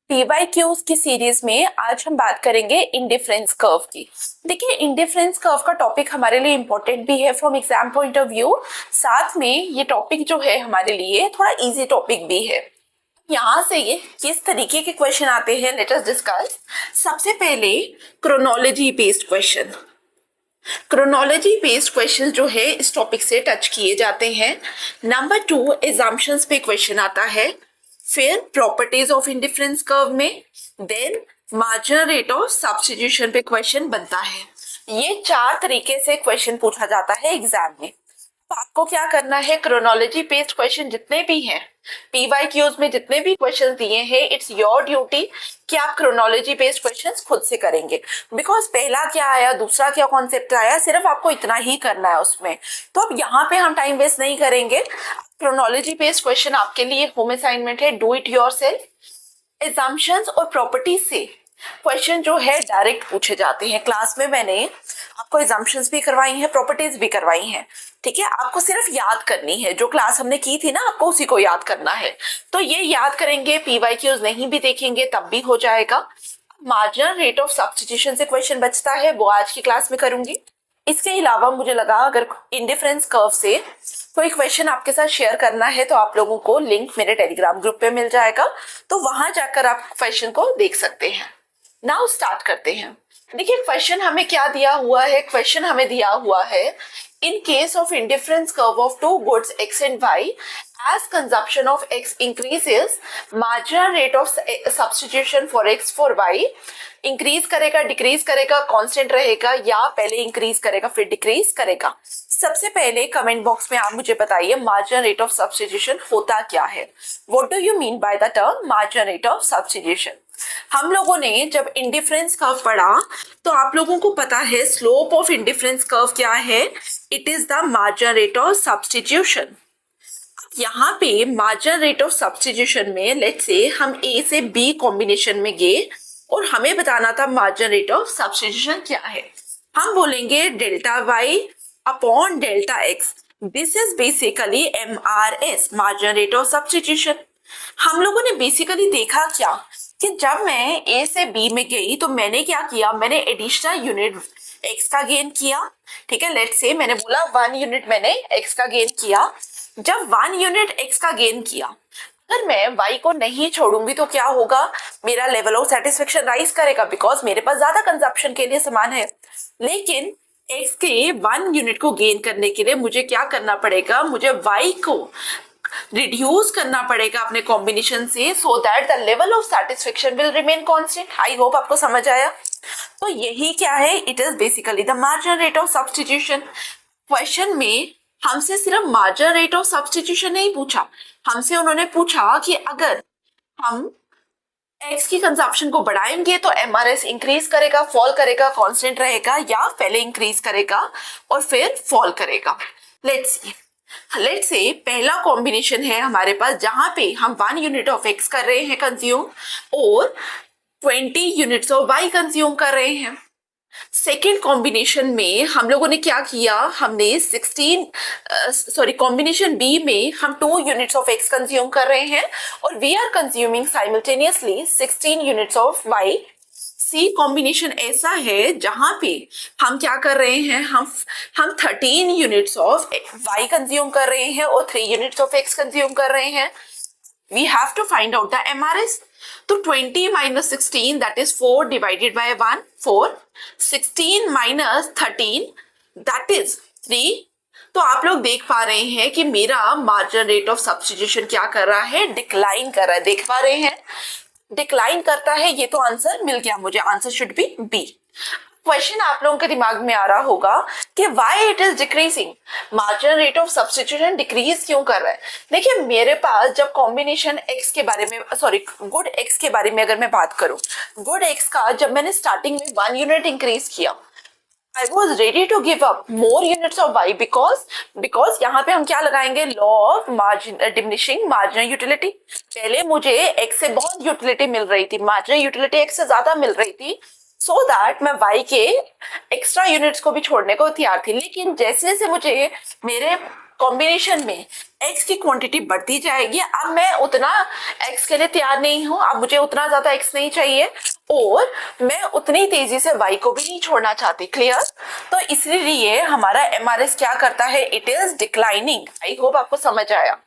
PYQs की series में आज हम बात करेंगे इंडिफरेंस कर्व की। देखिए, इंडिफरेंस कर्व का टॉपिक हमारे लिए इम्पोर्टेंट भी है from exam point of view. साथ में ये टॉपिक जो है हमारे लिए थोड़ा इजी टॉपिक भी है। यहाँ से ये किस तरीके के क्वेश्चन आते हैं, लेट अस डिस्कस। सबसे पहले chronology based question. Chronology based question जो है इस टॉपिक से टच किए जाते हैं। नंबर 2 एजम्पशंस पे क्वेश्चन आता है, फिर प्रॉपर्टीज ऑफ इंडिफरेंस कर्व में, then marginal rate of substitution पे क्वेश्चन बनता है। ये 4 तरीके से क्वेश्चन पूछा जाता है एग्जाम में। तो आपको क्या करना है, क्रोनोलॉजी बेस्ड क्वेश्चन जितने भी हैं, पीवाईक्यूज में जितने भी क्वेश्चंस दिए हैं, इट्स योर ड्यूटी कि आप क्रोनोलॉजी बेस्ड क्वेश्चंस खुद से करेंगे। बिकॉज पहला क्या आया, दूसरा क्या कॉन्सेप्ट आया, सिर्फ आपको इतना ही करना है उसमें। तो अब यहाँ पे हम टाइम वेस्ट नहीं करेंगे। क्रोनोलॉजी बेस्ड क्वेश्चन आपके लिए होम असाइनमेंट है, डू इट योरसेल्फ। एजम्पशंस और प्रॉपर्टीज से क्वेश्चन जो है डायरेक्ट पूछे जाते हैं। क्लास में मैंने आपको एजम्पशंस भी करवाई हैं, प्रॉपर्टीज भी करवाई हैं, ठीक है। आपको सिर्फ याद करनी है, जो क्लास हमने की थी ना, आपको उसी को याद करना है। तो ये याद करेंगे, पीवाईक्यूज नहीं भी देखेंगे तब भी हो जाएगा। मार्जिनल रेट ऑफ सब्स्टिट्यूशन से क्वेश्चन बचता है, वो आज की क्लास में करूंगी। इसके अलावा मुझे लगा अगर इंडिफरेंस कर्व से कोई क्वेश्चन आपके साथ शेयर करना है तो आप लोगों को लिंक मेरे टेलीग्राम ग्रुप पे मिल जाएगा, तो वहां जाकर आप क्वेश्चन को देख सकते हैं। नाउ स्टार्ट करते हैं। देखिए, क्वेश्चन हमें क्या दिया हुआ है, क्वेश्चन हमें दिया हुआ है, in case of indifference curve of two goods x and y, as consumption of x increases, marginal rate of substitution for x for y increase करेगा, डिक्रीज करेगा, कांस्टेंट रहेगा, या पहले इंक्रीज करेगा फिर डिक्रीज करेगा। सबसे पहले कमेंट बॉक्स में आप मुझे बताइए मार्जिनल रेट ऑफ सब्स्टिट्यूशन होता क्या है। What do you mean by the term marginal rate of substitution? हम लोगों ने जब इंडिफरेंस कर्व पढ़ा तो आप लोगों को पता है स्लोप ऑफ इंडिफरेंस कर्व क्या है, it is the marginal rate of substitution. यहाँ पे मार्जिनल रेट ऑफ सब्स्टिट्यूशन में लेट्स से हम ए से बी कॉम्बिनेशन में गए और हमें बताना था मार्जिनल रेट ऑफ सब्स्टिट्यूशन क्या है। हम बोलेंगे delta Y upon delta X, this is basically MRS, marginal rate of substitution. हम लोगों ने बेसिकली देखा क्या कि जब मैं ए से बी में गई तो मैंने क्या किया, मैंने एडिशनल यूनिट एक्स का गेन किया, ठीक है। लेट्स से मैंने बोला 1 यूनिट मैंने एक्स का गेन किया। जब 1 यूनिट एक्स का गेन किया, अगर मैं वाई को नहीं छोड़ूंगी तो क्या होगा, मेरा लेवल ऑफ सेटिस्फेक्शन राइज करेगा, बिकॉज मेरे पास ज्यादा कंजप्शन के लिए सामान है। लेकिन एक्स के 1 यूनिट को गेन करने के लिए मुझे क्या करना पड़ेगा, मुझे वाई को रिड्यूस करना पड़ेगा अपने कॉम्बिनेशन से, so that the level of satisfaction will remain constant. I hope आपको समझ आया। तो यही क्या है, it is basically the marginal rate of substitution. Question में हमसे सिर्फ मार्जिनल रेट ऑफ सब्स्टिट्यूशन नहीं पूछा, हमसे उन्होंने पूछा कि अगर हम एक्स की कंजप्शन को बढ़ाएंगे तो MRS इंक्रीज करेगा, फॉल करेगा, कांस्टेंट रहेगा, या पहले इंक्रीज करेगा और फिर फॉल करेगा। लेट्स से पहला कॉम्बिनेशन है हमारे पास जहां पे हम 1 यूनिट ऑफ एक्स कर रहे हैं कंज्यूम और 20 यूनिट्स ऑफ वाई कंज्यूम कर रहे हैं। सेकेंड कॉम्बिनेशन में हम लोगों ने क्या किया, हमने कॉम्बिनेशन बी में हम 2 यूनिट्स ऑफ एक्स कंज्यूम कर रहे हैं और we are consuming simultaneously 16 units of Y. C combination ऐसा है जहां पे हम क्या कर रहे हैं, हम 13 यूनिट्स ऑफ वाई कंज्यूम कर रहे हैं और 3 यूनिट्स ऑफ एक्स कंज्यूम कर रहे हैं। We have to find out the MRS। तो 20 minus 16 that is 4 divided by 1, 4, 16 minus 13 that is 3। तो आप लोग देख पा रहे हैं कि मेरा मार्जिनल रेट ऑफ सब्स्टिट्यूशन क्या कर रहा है, डिक्लाइन कर रहा है। देख पा रहे हैं, डिक्लाइन करता है। ये तो आंसर मिल गया मुझे, answer should be B. Question आप लोगों के दिमाग में आ रहा होगा कि why it is decreasing, marginal rate of substitution decrease क्यों कर रहा है। देखिए, मेरे पास जब कॉम्बिनेशन एक्स के बारे में गुड एक्स के बारे में अगर मैं बात करूं, गुड एक्स का जब मैंने स्टार्टिंग में 1 यूनिट इंक्रीज किया, I was ready to give up more units of y because यहाँ पे हम क्या लगाएंगे, law of diminishing marginal utility. पहले मुझे x से बहुत यूटिलिटी मिल रही थी, मार्जिनल यूटिलिटी x से ज्यादा मिल रही थी, सो दैट मैं y के एक्स्ट्रा यूनिट्स को भी छोड़ने को तैयार थी। लेकिन जैसे जैसे मुझे मेरे कॉम्बिनेशन में x की क्वांटिटी बढ़ती जाएगी। अब मैं उतना x के लिए तैयार नहीं हूं, अब मुझे उतना ज्यादा x नहीं चाहिए और मैं उतनी तेजी से y को भी नहीं छोड़ना चाहती। क्लियर? तो इसलिए हमारा MRS क्या करता है, it is declining. I hope आपको समझ आया।